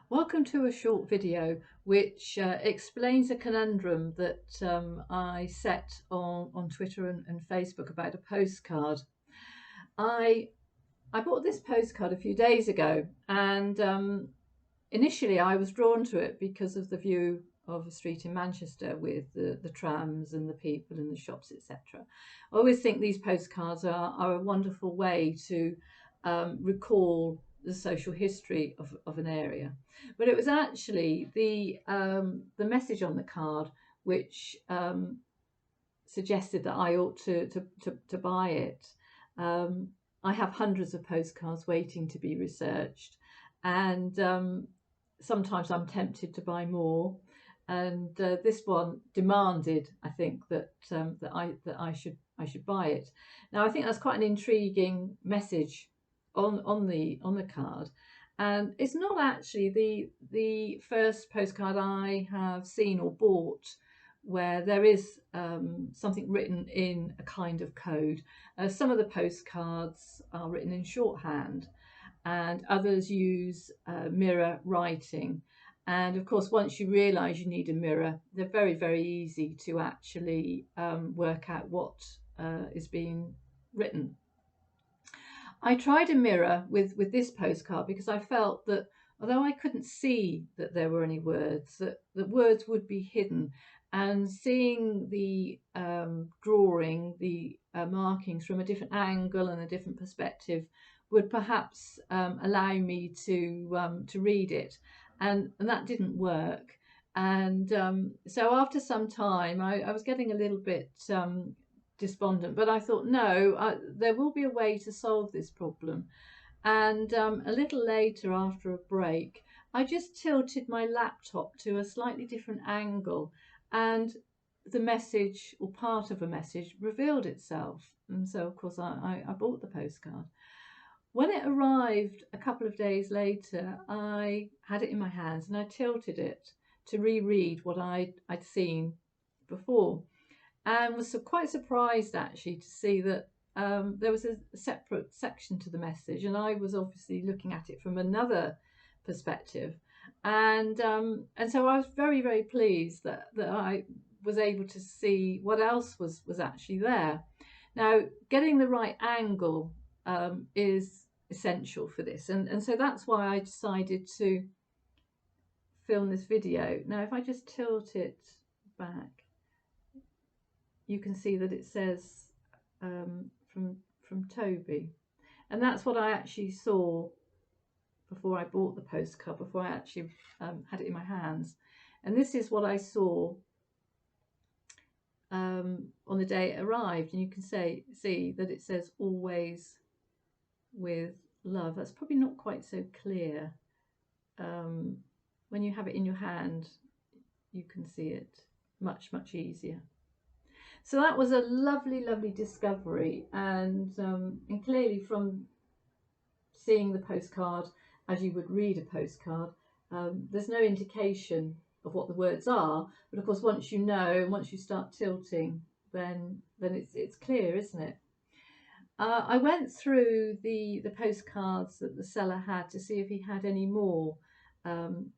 Welcome to a short video which explains a conundrum that I set on Twitter and Facebook about a postcard. I I bought this postcard a few days ago, and initially I was drawn to it because of the view of a street in Manchester with the trams and the people and the shops, etc. I always think these postcards are a wonderful way to recall the social history of an area. But it was actually the message on the card which suggested that I ought to buy it. I have hundreds of postcards waiting to be researched, and sometimes I'm tempted to buy more. And this one demanded, I think, that I should buy it. Now, I think that's quite an intriguing message on the card, and it's not actually the first postcard I have seen or bought where there is something written in a kind of code. Some of the postcards are written in shorthand, and others use mirror writing. And of course, once you realise you need a mirror, they're very, very easy to actually work out what is being written. I tried a mirror with this postcard because I felt that although I couldn't see that there were any words, that the words would be hidden. And seeing the drawing, the markings from a different angle and a different perspective would perhaps allow me to read it. And that didn't work. And so after some time, I was getting a little bit despondent, but I thought, no, there will be a way to solve this problem. And a little later, after a break, I just tilted my laptop to a slightly different angle, and the message, or part of a message, revealed itself. And so, of course, I bought the postcard. When it arrived a couple of days later, I had it in my hands and I tilted it to reread what I'd seen before, and was quite surprised actually to see that there was a separate section to the message, and I was obviously looking at it from another perspective, and so I was very, very pleased that I was able to see what else was actually there. Now, getting the right angle is essential for this, and so that's why I decided to film this video. Now, if I just tilt it back, you can see that it says from Toby, and that's what I actually saw before I bought the postcard, before I actually had it in my hands. And this is what I saw on the day it arrived, and you can see that it says "always with love." That's probably not quite so clear. When you have it in your hand, you can see it much, much easier. So that was a lovely, lovely discovery, and clearly from seeing the postcard as you would read a postcard, there's no indication of what the words are. But of course, once you know, once you start tilting, then it's clear, isn't it? I went through the postcards that the seller had to see if he had any more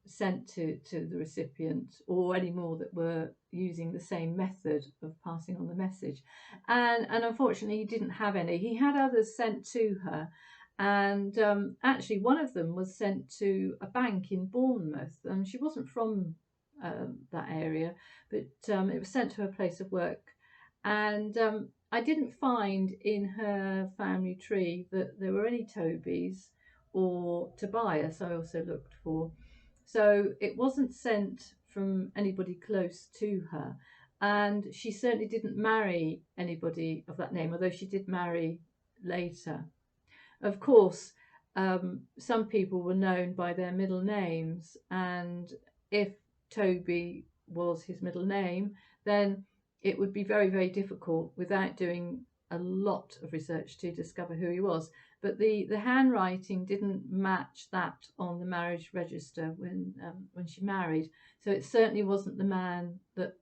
sent to the recipient, or any more that were using the same method of passing on the message. And unfortunately, he didn't have any. He had others sent to her. And actually, one of them was sent to a bank in Bournemouth. She wasn't from that area, but it was sent to her place of work. And I didn't find in her family tree that there were any Tobys or Tobias. I also looked for. So it wasn't sent from anybody close to her. And she certainly didn't marry anybody of that name, although she did marry later. Of course, some people were known by their middle names, and if Toby was his middle name, then it would be very, very difficult without doing a lot of research to discover who he was. But the handwriting didn't match that on the marriage register when she married, so it certainly wasn't the man that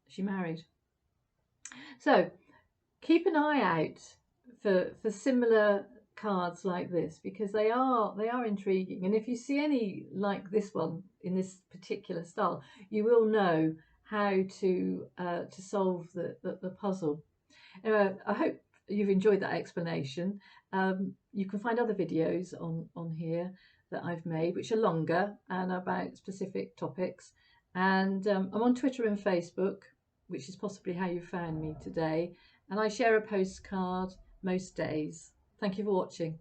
she married. So keep an eye out for similar cards like this, because they are intriguing. And if you see any like this one in this particular style, you will know how to solve the puzzle. I hope you've enjoyed that explanation. You can find other videos on here that I've made, which are longer and about specific topics. And I'm on Twitter and Facebook, which is possibly how you found me today. And I share a postcard most days. Thank you for watching.